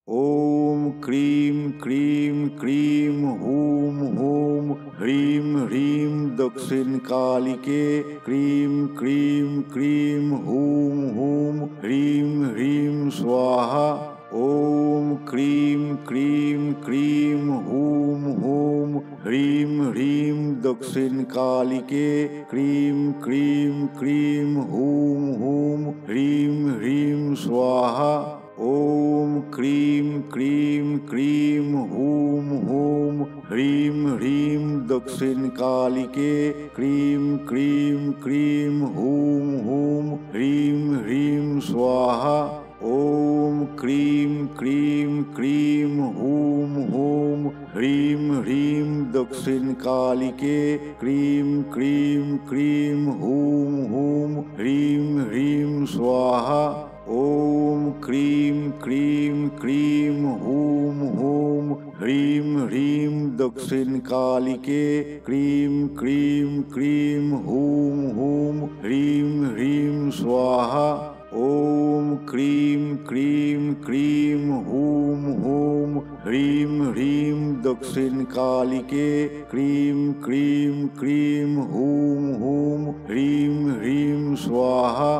ॐ cream cream cream हूं हूं ह्रीं ह्रीं दक्षिणकालिके क्रीं क्रीं क्रीं हूं हूं ह्रीं ह्रीं स्वाहा। ॐ क्रीं क्रीं क्रीं हूं हूं ह्रीं ह्रीं दक्षिणकालिके क्रीं क्रीं क्रीं हूं हूं ह्रीं ह्रीं स्वाहा। ॐ क्रीं क्रीं क्रीं हूं हूं ह्रीं ह्रीं दक्षिणकालिके क्रीं क्रीं क्रीं हूं हूं ह्रीं ह्रीं स्वाहा। ॐ क्रीं क्रीं क्रीं हूं हूं ह्रीं ह्रीं दक्षिणकालिके क्रीं क्रीं क्रीं हूं हूं ह्रीं ह्रीं स्वाहा। ॐ क्रीं क्रीं क्रीं हूं हूं ह्रीं ह्रीं दक्षिणकालिके क्रीं क्रीं क्रीं हूं हूं ह्रीं ह्रीं स्वाहा। ॐ क्रीं क्रीं क्रीं हूं हूं ह्रीं ह्रीं दक्षिणकालिके क्रीं क्रीं क्रीं हूं हूं ह्रीं ह्रीं स्वाहा।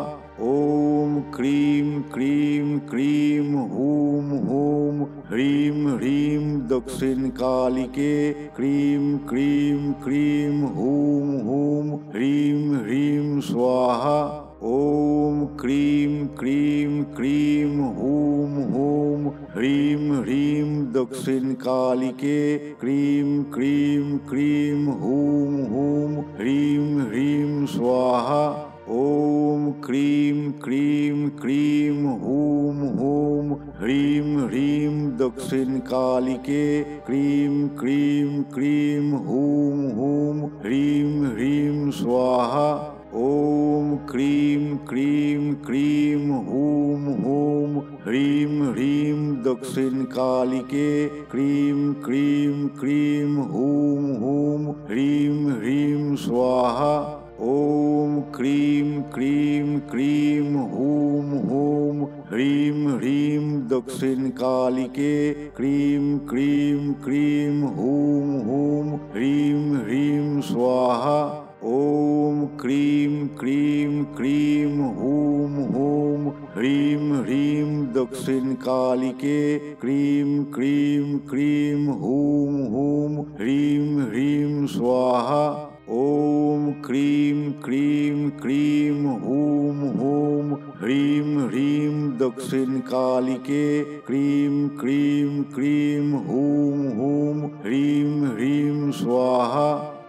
ॐ क्रीं क्रीं क्रीं हूं हूं ह्रीं ह्रीं दक्षिणकालिके क्रीं क्रीं क्रीं हूं हूं ह्रीं ह्रीं स्वाहा। ॐ क्रीं क्रीं क्रीं हूं हूं ह्रीं ह्रीं दक्षिणकालिके क्रीं क्रीं क्रीं हूं हूं ह्रीं ह्रीं स्वाहा। ॐ क्रीं क्रीं क्रीं हूं हूं ह्रीं ह्रीं दक्षिणकालिके क्रीं क्रीं क्रीं हूं हूं ह्रीं ह्रीं स्वाहा। ॐ क्रीं क्रीं क्रीं हूं हूं ह्रीं ह्रीं दक्षिणकालिके क्रीं क्रीं क्रीं हूं हूं ह्रीं ह्रीं स्वाहा। ॐ क्रीं क्रीं क्रीं हूं हूं ह्रीं ह्रीं दक्षिणकालिके क्रीं क्रीं क्रीं हूं हूं ह्रीं ह्रीं स्वाहा। ॐ क्रीं क्रीं क्रीं हूं हूं ह्रीं ह्रीं दक्षिणकालिके क्रीं क्रीं क्रीं हूं हूं ह्रीं ह्रीं स्वाहा। ॐ क्रीं क्रीं क्रीं हूं हूं ह्रीं ह्रीं दक्षिणकालिके क्रीं क्रीं क्रीं हूं हूं ह्रीं ह्रीं स्वाहा।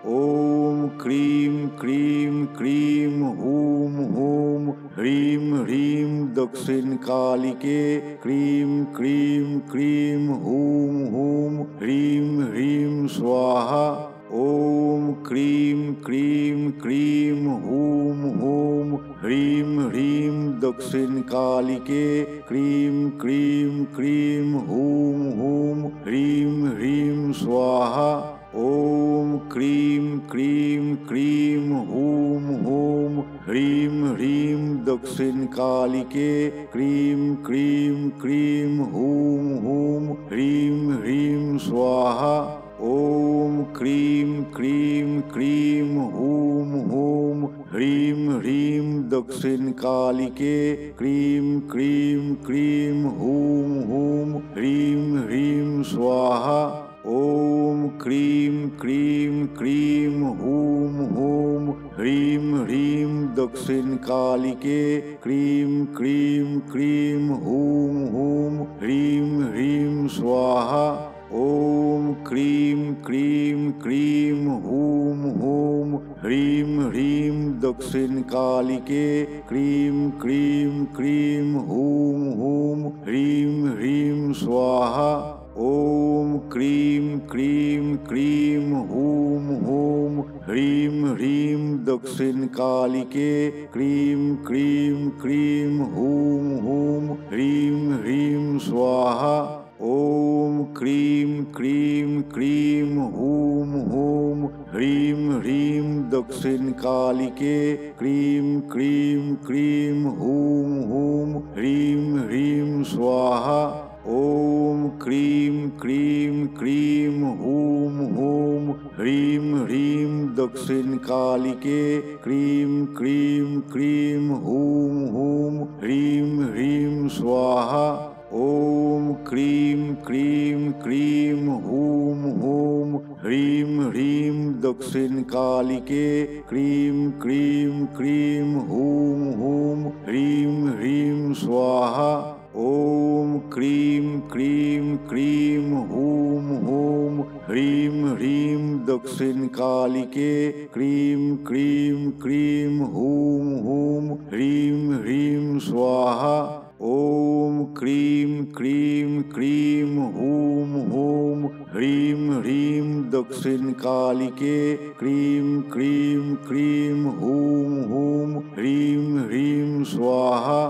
ॐ क्रीं क्रीं क्रीं हूं हूं ह्रीं ह्रीं दक्षिणकालिके क्रीं क्रीं क्रीं हूं हूं ह्रीं ह्रीं स्वाहा। ॐ क्रीं क्रीं क्रीं हूं हूं ह्रीं ह्रीं दक्षिणकालिके क्रीं क्रीं क्रीं हूं हूं ह्रीं ह्रीं स्वाहा। ॐ क्रीं क्रीं क्रीं हूं हूं ह्रीं ह्रीं दक्षिणकालिके क्रीं क्रीं क्रीं हूं हूं ह्रीं ह्रीं स्वाहा। ॐ क्रीं क्रीं क्रीं हूं हूं ह्रीं ह्रीं दक्षिणकालिके क्रीं क्रीं क्रीं हूं हूं ह्रीं ह्रीं स्वाहा। ॐ क्रीं क्रीं क्रीं हूं हूं ह्रीं ह्रीं दक्षिणकालिके क्रीं क्रीं क्रीं हूं हूं ह्रीं ह्रीं स्वाहा। ॐ क्रीं क्रीं क्रीं हूं हूं ह्रीं ह्रीं दक्षिणकालिके क्रीं क्रीं क्रीं हूं हूं ह्रीं ह्रीं स्वाहा। ॐ क्रीं क्रीं क्रीं हूं हूं ह्रीं ह्रीं दक्षिणकालिके क्रीं क्रीं क्रीं हूं हूं ह्रीं ह्रीं स्वाहा। ॐ क्रीं क्रीं क्रीं हूं हूं ह्रीं ह्रीं दक्षिणकालिके क्रीं क्रीं क्रीं हूं हूं ह्रीं ह्रीं स्वाहा। ॐ क्रीं क्रीं क्रीं हूं हूं ह्रीं ह्रीं दक्षिणकालिके क्रीं क्रीं क्रीं हूं हूं ह्रीं ह्रीं स्वाहा। ॐ क्रीं क्रीं क्रीं हूं हूं ह्रीं ह्रीं दक्षिणकालिके क्रीं क्रीं क्रीं हूं हूं ह्रीं ह्रीं स्वाहा। ॐ क्रीं क्रीं क्रीं हूं हूं ह्रीं ह्रीं दक्षिणकालिके क्रीं क्रीं क्रीं हूं हूं ह्रीं ह्रीं स्वाहा। ॐ क्रीं क्रीं क्रीं हूं हूं ह्रीं ह्रीं दक्षिणकालिके क्रीं क्रीं क्रीं हूं हूं ह्रीं ह्रीं स्वाहा।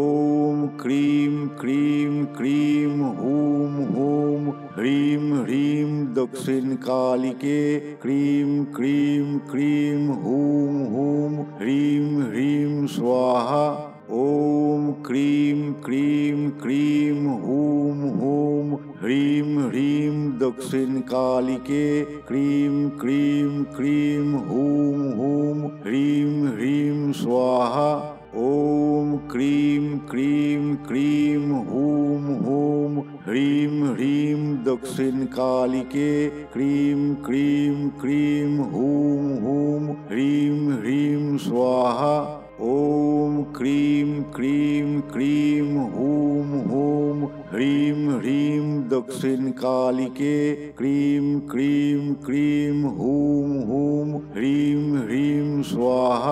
ॐ क्रीं क्रीं क्रीं हूं हूं ह्रीं ह्रीं दक्षिणकालिके क्रीं क्रीं क्रीं हूं हूं ह्रीं ह्रीं स्वाहा। ॐ क्रीं क्रीं क्रीं हूं हूं ह्रीं ह्रीं दक्षिणकालिके क्रीं क्रीं क्रीं हूं हूं ह्रीं ह्रीं स्वाहा। ॐ क्रीं क्रीं क्रीं हूं हूं ह्रीं ह्रीं दक्षिणकालिके क्रीं क्रीं क्रीं हूं हूं ह्रीं ह्रीं स्वाहा। ॐ क्रीं क्रीं क्रीं हूं हूं ह्रीं ह्रीं दक्षिणकालिके क्रीं क्रीं क्रीं हूं हूं ह्रीं ह्रीं स्वाहा।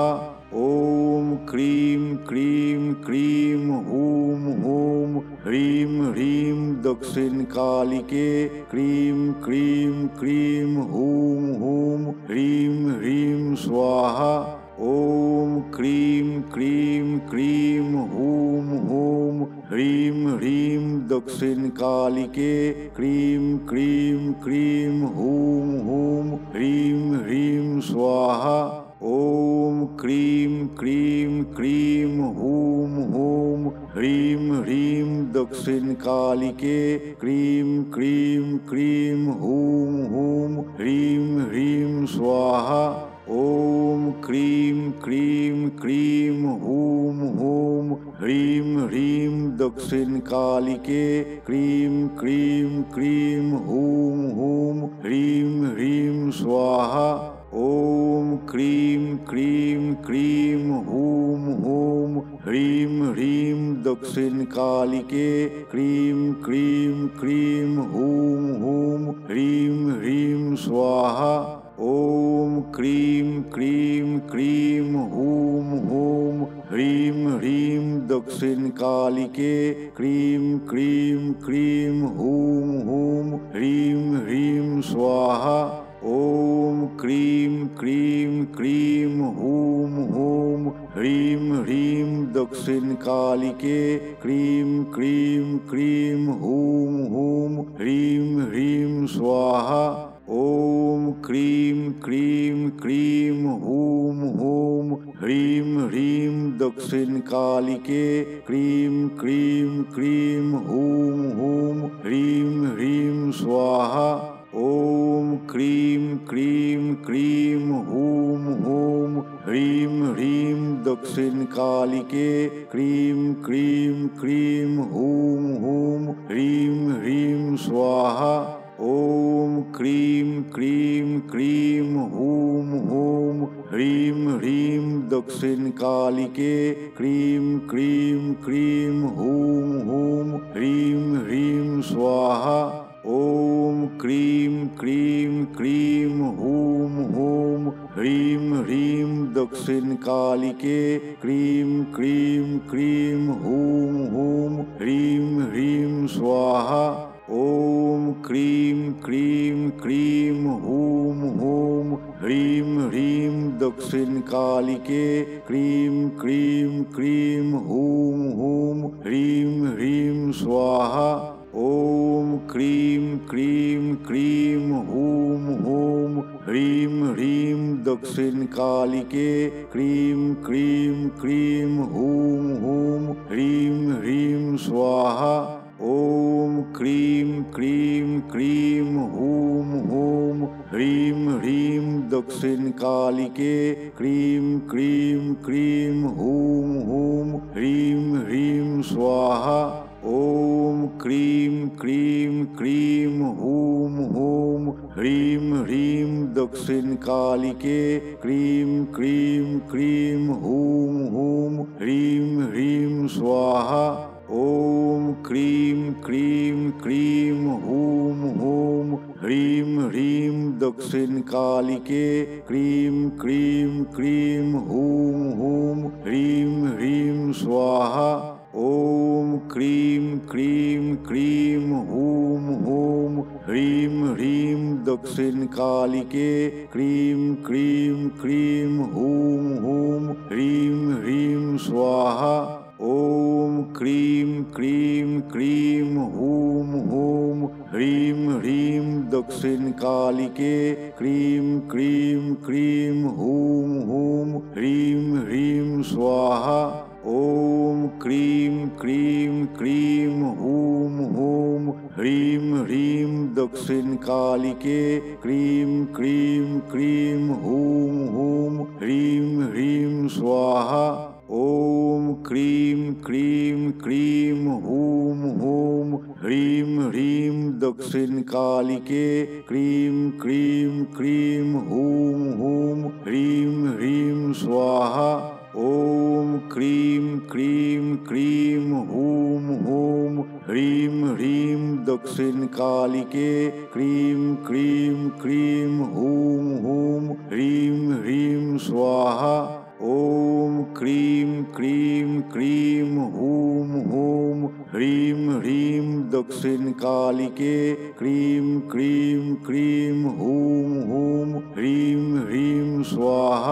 ॐ क्रीं क्रीं क्रीं हूं हूं ह्रीं ह्रीं दक्षिणकालिके क्रीं क्रीं क्रीं हूं हूं ह्रीं ह्रीं स्वाहा। ॐ क्रीं क्रीं क्रीं हूं हूं ह्रीं ह्रीं दक्षिणकालिके क्रीं क्रीं क्रीं हूं हूं ह्रीं ह्रीं स्वाहा। ॐ क्रीं क्रीं क्रीं हूं हूं ह्रीं ह्रीं दक्षिणकालिके क्रीं क्रीं क्रीं हूं हूं ह्रीं ह्रीं स्वाहा। ॐ क्रीं क्रीं क्रीं हूं हूं ह्रीं ह्रीं दक्षिणकालिके क्रीं क्रीं क्रीं हूं हूं ह्रीं ह्रीं स्वाहा। ॐ क्रीं क्रीं क्रीं हूं हूं ह्रीं ह्रीं दक्षिणकालिके क्रीं क्रीं क्रीं हूं हूं ह्रीं ह्रीं स्वाहा। ॐ क्रीं क्रीं क्रीं हूं हूं ह्रीं ह्रीं दक्षिणकालिके क्रीं क्रीं क्रीं हूं हूं ह्रीं ह्रीं स्वाहा। ॐ क्रीं क्रीं क्रीं हूं हूं ह्रीं ह्रीं दक्षिणकालिके क्रीं क्रीं क्रीं हूं हूं ह्रीं ह्रीं स्वाहा। ॐ क्रीं क्रीं क्रीं हूं हूं ह्रीं ह्रीं दक्षिणकालिके क्रीं क्रीं क्रीं हूं हूं ह्रीं ह्रीं स्वाहा। ॐ क्रीं क्रीं क्रीं हूं हूं ह्रीं ह्रीं दक्षिणकालिके क्रीं क्रीं क्रीं हूं हूं ह्रीं ह्रीं स्वाहा। ॐ क्रीं क्रीं क्रीं हूं हूं ह्रीं ह्रीं दक्षिणकालिके क्रीं क्रीं क्रीं हूं हूं ह्रीं ह्रीं स्वाहा। ॐ क्रीं क्रीं क्रीं हूं हूं ह्रीं ह्रीं दक्षिणकालिके क्रीं क्रीं क्रीं हूं हूं ह्रीं ह्रीं स्वाहा। ॐ क्रीं क्रीं क्रीं हूं हूं ह्रीं ह्रीं दक्षिणकालिके क्रीं क्रीं क्रीं हूं हूं ह्रीं ह्रीं स्वाहा। ॐ क्रीं क्रीं क्रीं हूं हूं ह्रीं ह्रीं दक्षिणकालिके क्रीं क्रीं क्रीं हूं हूं ह्रीं ह्रीं स्वाहा। ॐ क्रीं क्रीं क्रीं हूं हूं ह्रीं ह्रीं दक्षिणकालिके क्रीं क्रीं क्रीं हूं हूं ह्रीं ह्रीं स्वाहा ॐ क्रीं क्रीं क्रीं हूं हूं ह्रीं ह्रीं दक्षिणकालिके क्रीं क्रीं क्रीं हूं हूं ह्रीं ह्रीं स्वाहा ॐ क्रीं क्रीं क्रीं हूं हूं ह्रीं ह्रीं दक्षिणकालिके क्रीं क्रीं क्रीं हूं हूं ह्रीं ह्रीं स्वाहा ॐ क्रीं क्रीं क्रीं हूं हूं ह्रीं ह्रीं दक्षिणकालिके क्रीं क्रीं क्रीं हूं हूं ह्रीं ह्रीं स्वाहा ॐ क्रीं क्रीं क्रीं हूं हूं ह्रीं ह्रीं दक्षिणकालिके क्रीं क्रीं क्रीं हूं हूं ह्रीं ह्रीं स्वाहा ॐ क्रीं क्रीं क्रीं हूं हूं ह्रीं ह्रीं दक्षिणकालिके क्रीं क्रीं क्रीं हूं हूं ह्रीं ह्रीं स्वाहा ॐ क्रीं क्रीं क्रीं हूं हूं ह्रीं ह्रीं दक्षिणकालिके क्रीं क्रीं क्रीं हूं हूं ह्रीं ह्रीं स्वाहा ॐ क्रीं क्रीं क्रीं हूं हूं ह्रीं ह्रीं दक्षिणकालिके क्रीं क्रीं क्रीं हूं हूं ह्रीं ह्रीं स्वाहा ॐ क्रीं क्रीं क्रीं हूं हूं ह्रीं ह्रीं दक्षिणकालिके क्रीं क्रीं क्रीं हूं हूं ह्रीं ह्रीं स्वाहा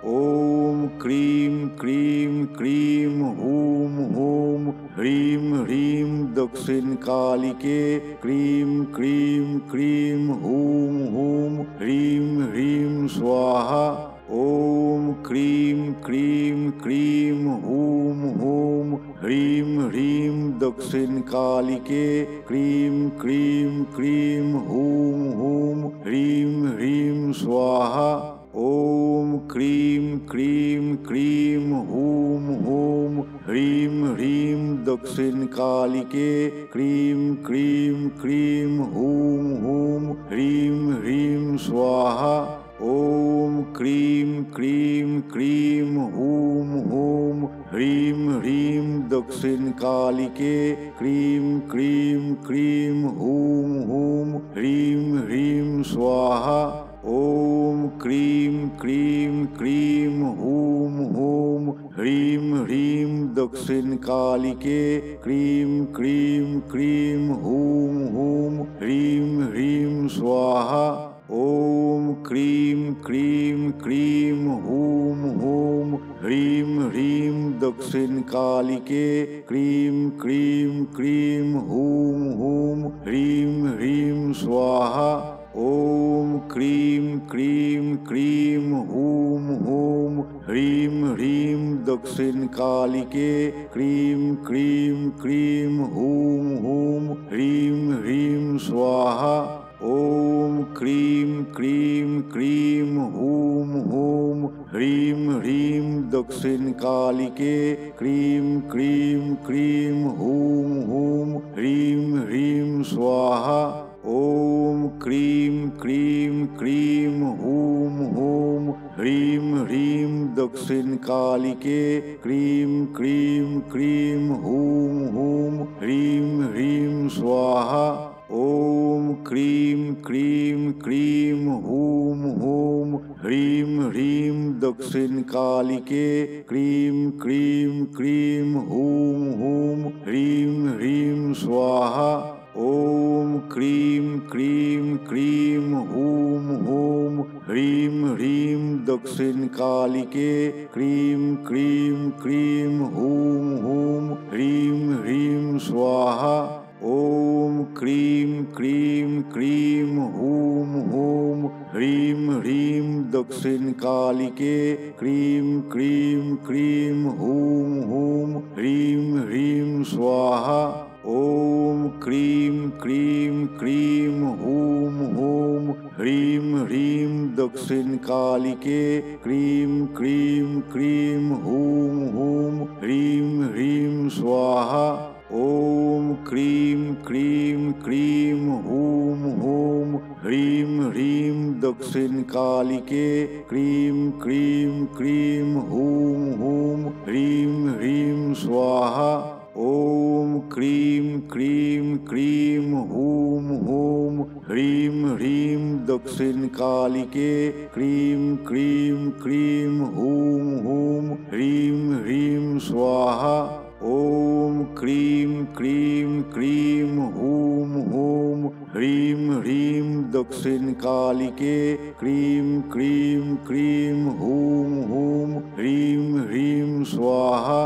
ॐ क्रीं क्रीं क्रीं हूं हूं ह्रीं ह्रीं दक्षिणकालिके क्रीं क्रीं क्रीं हूं हूं ह्रीं ह्रीं स्वाहा ॐ क्रीं क्रीं क्रीं हूं हूं ह्रीं ह्रीं दक्षिणकालिके क्रीं क्रीं क्रीं हूं हूं ह्रीं ह्रीं स्वाहा ॐ क्रीं क्रीं क्रीं हूं हूं ह्रीं ह्रीं दक्षिणकालिके क्रीं क्रीं क्रीं हूं हूं ह्रीं ह्रीं स्वाहा ॐ क्रीं क्रीं क्रीं हूं हूं ह्रीं ह्रीं दक्षिणकालिके क्रीं क्रीं क्रीं हूं हूं ह्रीं ह्रीं स्वाहा ॐ क्रीं क्रीं क्रीं हूं हूं ह्रीं ह्रीं दक्षिणकालिके क्रीं क्रीं क्रीं हूं हूं ह्रीं ह्रीं स्वाहा ॐ क्रीं क्रीं क्रीं हूं हूं ह्रीं ह्रीं दक्षिणकालिके क्रीं क्रीं क्रीं हूं हूं ह्रीं ह्रीं स्वाहा ॐ क्रीं क्रीं क्रीं हूं हूं ह्रीं ह्रीं दक्षिणकालिके क्रीं क्रीं क्रीं हूं हूं ह्रीं ह्रीं स्वाहा ॐ क्रीं क्रीं क्रीं हूं हूं ह्रीं ह्रीं दक्षिणकालिके क्रीं क्रीं क्रीं हूं हूं ह्रीं ह्रीं स्वाहा ॐ क्रीं क्रीं क्रीं हूं हूं ह्रीं ह्रीं दक्षिणकालिके क्रीं क्रीं क्रीं हूं हूं ह्रीं ह्रीं स्वाहा ॐ क्रीं क्रीं क्रीं हूं हूं ह्रीं ह्रीं दक्षिणकालिके क्रीं क्रीं क्रीं हूं हूं ह्रीं ह्रीं स्वाहा ॐ क्रीं क्रीं क्रीं हूं हूं ह्रीं ह्रीं दक्षिणकालिके क्रीं क्रीं क्रीं हूं हूं ह्रीं ह्रीं स्वाहा ॐ क्रीं क्रीं क्रीं हूं हूं ह्रीं ह्रीं दक्षिणकालिके क्रीं क्रीं क्रीं हूं हूं ह्रीं ह्रीं स्वाहा ॐ क्रीं क्रीं क्रीं हूं हूं ह्रीं ह्रीं दक्षिणकालिके क्रीं क्रीं क्रीं हूं हूं ह्रीं ह्रीं स्वाहा। ॐ क्रीं क्रीं क्रीं हूं हूं ह्रीं ह्रीं दक्षिणकालिके क्रीं क्रीं क्रीं हूं हूं ह्रीं ह्रीं स्वाहा। ॐ क्रीं क्रीं क्रीं हूं हूं ह्रीं ह्रीं दक्षिणकालिके क्रीं क्रीं क्रीं हूं हूं ह्रीं ह्रीं स्वाहा। ॐ क्रीं क्रीं क्रीं हूं हूं ह्रीं ह्रीं दक्षिणकालिके क्रीं क्रीं क्रीं हूं हूं ह्रीं ह्रीं स्वाहा।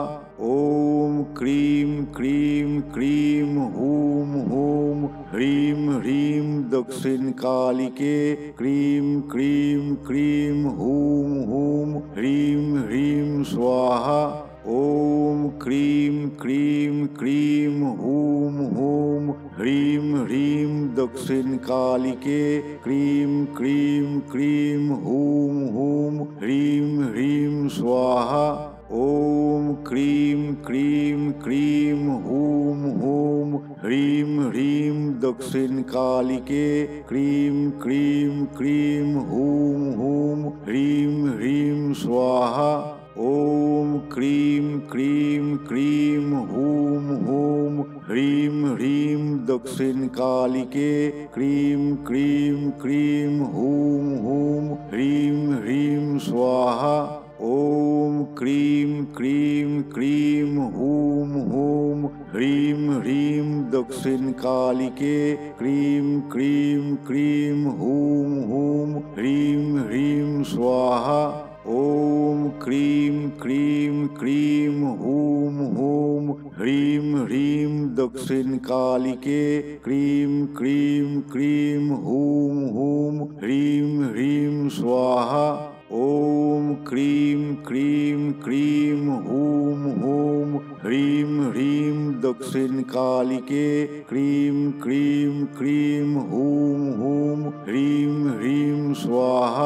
ॐ क्रीं क्रीं क्रीं हूं हूं ह्रीं ह्रीं दक्षिणकालिके क्रीं क्रीं क्रीं हूं हूं ह्रीं ह्रीं स्वाहा। ॐ क्रीं क्रीं क्रीं हूं हूं ह्रीं ह्रीं दक्षिणकालिके क्रीं क्रीं क्रीं हूं हूं ह्रीं ह्रीं स्वाहा। ॐ क्रीं क्रीं क्रीं हूं हूं ह्रीं ह्रीं दक्षिणकालिके क्रीं क्रीं क्रीं हूं हूं ह्रीं ह्रीं स्वाहा। ॐ क्रीं क्रीं क्रीं हूं हूं ह्रीं ह्रीं दक्षिणकालिके क्रीं क्रीं क्रीं हूं हूं ह्रीं ह्रीं स्वाहा। ॐ क्रीं क्रीं क्रीं हूं हूं ह्रीं ह्रीं दक्षिणकालिके क्रीं क्रीं क्रीं हूं हूं ह्रीं ह्रीं स्वाहा। ॐ क्रीं क्रीं क्रीं हूं हूं ह्रीं ह्रीं दक्षिणकालिके क्रीं क्रीं क्रीं हूं हूं ह्रीं ह्रीं स्वाहा। ॐ क्रीं क्रीं क्रीं हूं हूं ह्रीं ह्रीं दक्षिणकालिके क्रीं क्रीं क्रीं हूं हूं ह्रीं ह्रीं स्वाहा।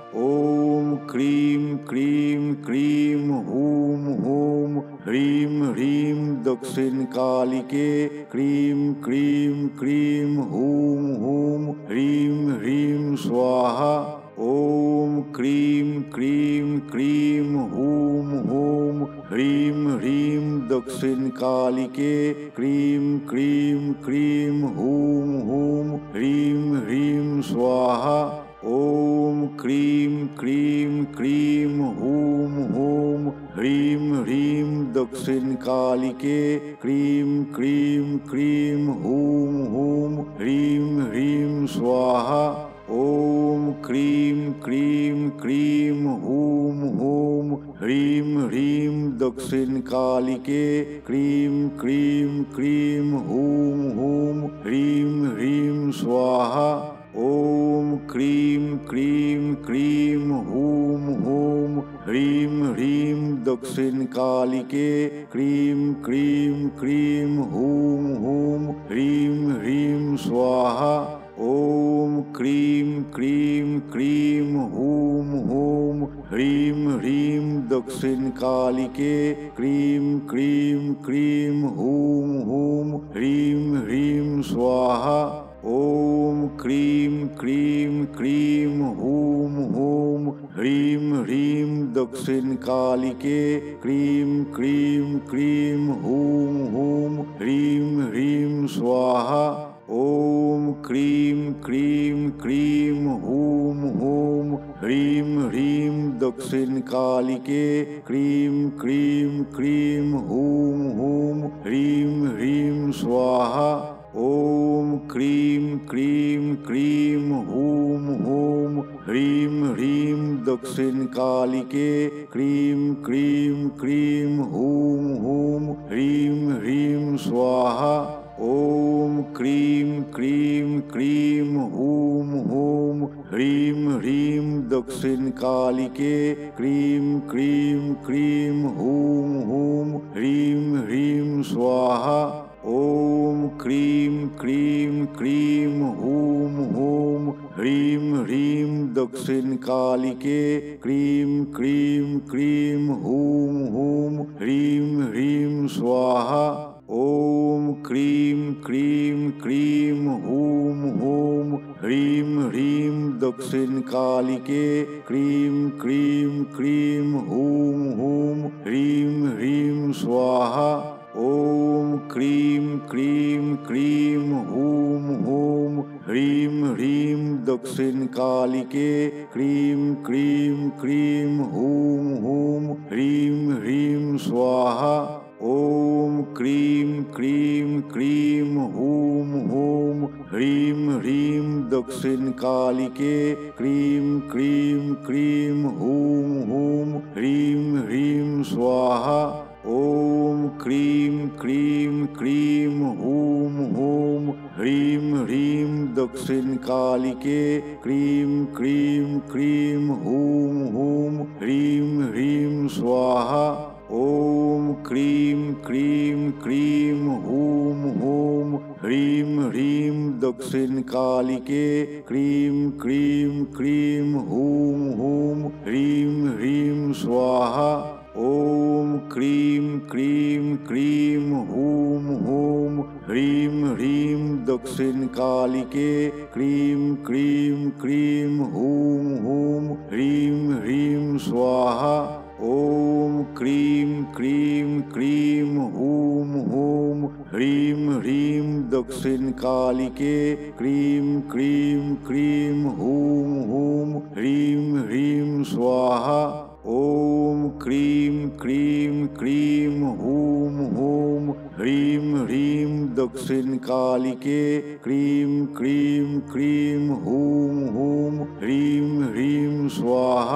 ॐ क्रीं क्रीं क्रीं हूं हूं ह्रीं ह्रीं दक्षिणकालिके क्रीं क्रीं क्रीं हूं हूं ह्रीं ह्रीं स्वाहा। ॐ क्रीं क्रीं क्रीं हूं हूं ह्रीं ह्रीं दक्षिणकालिके क्रीं क्रीं क्रीं हूं हूं ह्रीं ह्रीं स्वाहा। ॐ क्रीं क्रीं क्रीं हूं हूं ह्रीं ह्रीं दक्षिणकालिके क्रीं क्रीं क्रीं हूं हूं ह्रीं ह्रीं स्वाहा। ॐ क्रीं क्रीं क्रीं हूं हूं ह्रीं ह्रीं दक्षिणकालिके क्रीं क्रीं क्रीं हूं हूं ह्रीं ह्रीं स्वाहा। ॐ क्रीं क्रीं क्रीं हूं हूं ह्रीं ह्रीं दक्षिणकालिके क्रीं क्रीं क्रीं हूं हूं ह्रीं ह्रीं स्वाहा। ॐ क्रीं क्रीं क्रीं हूं हूं ह्रीं ह्रीं दक्षिणकालिके क्रीं क्रीं क्रीं हूं हूं ह्रीं ह्रीं स्वाहा। ॐ क्रीं क्रीं क्रीं हूं हूं ह्रीं ह्रीं दक्षिणकालिके क्रीं क्रीं क्रीं हूं हूं ह्रीं ह्रीं स्वाहा। ॐ क्रीं क्रीं क्रीं हूं हूं ह्रीं ह्रीं दक्षिणकालिके क्रीं क्रीं क्रीं हूं हूं ह्रीं ह्रीं स्वाहा। ॐ क्रीं क्रीं क्रीं हूं हूं ह्रीं ह्रीं दक्षिणकालिके क्रीं क्रीं क्रीं हूं हूं ह्रीं ह्रीं स्वाहा। ॐ क्रीं क्रीं क्रीं हूं हूं ह्रीं ह्रीं दक्षिणकालिके क्रीं क्रीं क्रीं हूं हूं ह्रीं ह्रीं स्वाहा। ॐ क्रीं क्रीं क्रीं हूं हूं ह्रीं ह्रीं दक्षिणकालिके क्रीं क्रीं क्रीं हूं हूं ह्रीं ह्रीं स्वाहा ॐ क्रीं क्रीं क्रीं हूं हूं ह्रीं ह्रीं दक्षिणकालिके क्रीं क्रीं क्रीं हूं हूं ह्रीं ह्रीं स्वाहा ॐ क्रीं क्रीं क्रीं हूं हूं ह्रीं ह्रीं दक्षिणकालिके क्रीं क्रीं क्रीं हूं हूं ह्रीं ह्रीं स्वाहा ॐ क्रीं क्रीं क्रीं हूं हूं ह्रीं ह्रीं दक्षिणकालिके क्रीं क्रीं क्रीं हूं हूं ह्रीं ह्रीं स्वाहा ॐ क्रीं क्रीं क्रीं हूं हूं ह्रीं ह्रीं दक्षिणकालिके क्रीं क्रीं क्रीं हूं हूं ह्रीं ह्रीं स्वाहा ॐ क्रीं क्रीं क्रीं हूं हूं ह्रीं ह्रीं दक्षिणकालिके क्रीं क्रीं क्रीं हूं हूं ह्रीं ह्रीं स्वाहा ॐ क्रीं क्रीं क्रीं हूं हूं ह्रीं ह्रीं दक्षिणकालिके क्रीं क्रीं क्रीं हूं हूं ह्रीं ह्रीं स्वाहा ॐ क्रीं क्रीं क्रीं हूं हूं ह्रीं ह्रीं दक्षिणकालिके क्रीं क्रीं क्रीं हूं हूं ह्रीं ह्रीं स्वाहा ॐ क्रीं क्रीं क्रीं हूं हूं ह्रीं ह्रीं दक्षिणकालिके क्रीं क्रीं क्रीं हूं हूं ह्रीं ह्रीं स्वाहा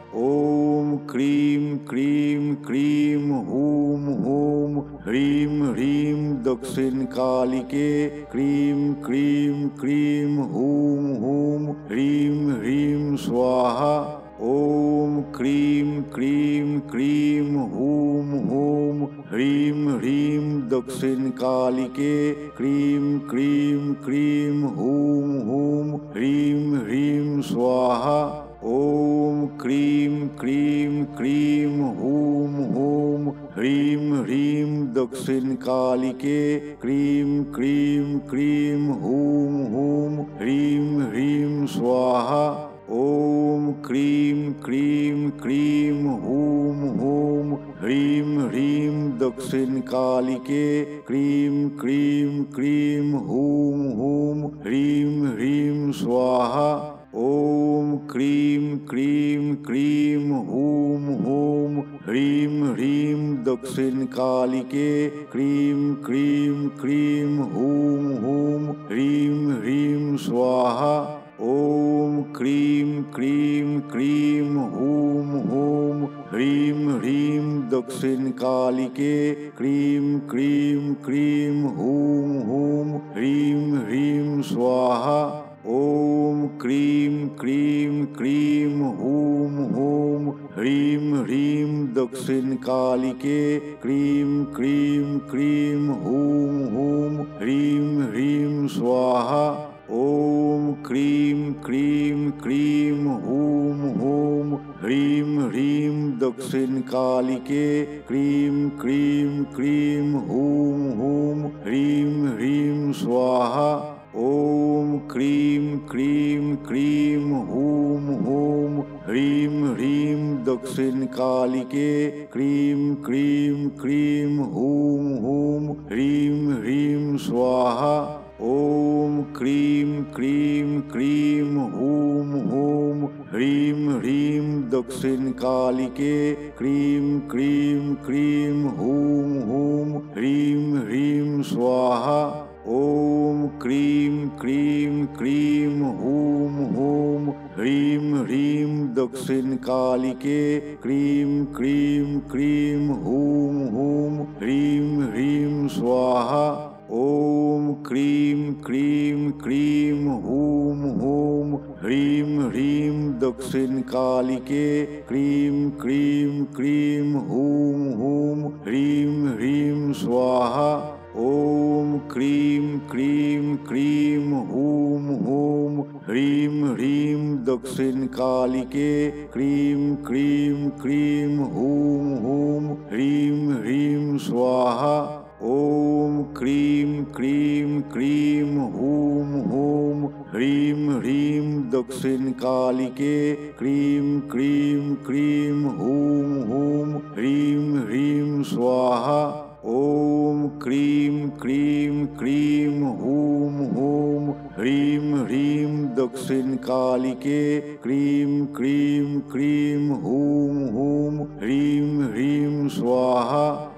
ॐ क्रीं क्रीं क्रीं हूं हूं ह्रीं ह्रीं दक्षिणकालिके क्रीं क्रीं क्रीं हूं हूं ह्रीं ह्रीं स्वाहा ॐ क्रीं क्रीं क्रीं हूं हूं ह्रीं ह्रीं दक्षिणकालिके क्रीं क्रीं क्रीं हूं हूं ह्रीं ह्रीं स्वाहा ॐ क्रीं क्रीं क्रीं हूं हूं ह्रीं ह्रीं दक्षिणकालिके क्रीं क्रीं क्रीं हूं हूं ह्रीं ह्रीं स्वाहा ॐ क्रीं क्रीं क्रीं हूं हूं ह्रीं ह्रीं दक्षिणकालिके क्रीं क्रीं क्रीं हूं हूं ह्रीं ह्रीं स्वाहा ॐ क्रीं क्रीं क्रीं हूं हूं ह्रीं ह्रीं दक्षिणकालिके क्रीं क्रीं क्रीं हूं हूं ह्रीं ह्रीं स्वाहा ॐ क्रीं क्रीं क्रीं हूं हूं ह्रीं ह्रीं दक्षिणकालिके क्रीं क्रीं क्रीं हूं हूं ह्रीं ह्रीं स्वाहा ॐ क्रीं क्रीं क्रीं हूं हूं ह्रीं ह्रीं दक्षिणकालिके क्रीं क्रीं क्रीं हूं हूं ह्रीं ह्रीं स्वाहा ॐ क्रीं क्रीं क्रीं हूं हूं ह्रीं ह्रीं दक्षिणकालिके क्रीं क्रीं क्रीं हूं हूं ह्रीं ह्रीं स्वाहा ॐ क्रीं क्रीं क्रीं हूं हूं ह्रीं ह्रीं दक्षिणकालिके क्रीं क्रीं क्रीं हूं हूं ह्रीं ह्रीं स्वाहा ॐ क्रीं क्रीं क्रीं हूं हूं ह्रीं ह्रीं दक्षिणकालिके क्रीं क्रीं क्रीं हूं हूं ह्रीं ह्रीं स्वाहा ॐ क्रीं क्रीं क्रीं हूं हूं ह्रीं ह्रीं दक्षिणकालिके क्रीं क्रीं क्रीं हूं हूं ह्रीं ह्रीं स्वाहा ॐ क्रीं क्रीं क्रीं हूं हूं ह्रीं ह्रीं दक्षिणकालिके क्रीं क्रीं क्रीं हूं हूं ह्रीं ह्रीं स्वाहा ॐ क्रीं क्रीं क्रीं हूं हूं ह्रीं ह्रीं दक्षिणकालिके क्रीं क्रीं क्रीं हूं हूं ह्रीं ह्रीं स्वाहा। ॐ क्रीं क्रीं क्रीं हूं हूं ह्रीं ह्रीं दक्षिणकालिके क्रीं क्रीं क्रीं हूं हूं ह्रीं ह्रीं स्वाहा। ॐ क्रीं क्रीं क्रीं हूं हूं ह्रीं ह्रीं दक्षिणकालिके क्रीं क्रीं क्रीं हूं हूं ह्रीं ह्रीं स्वाहा।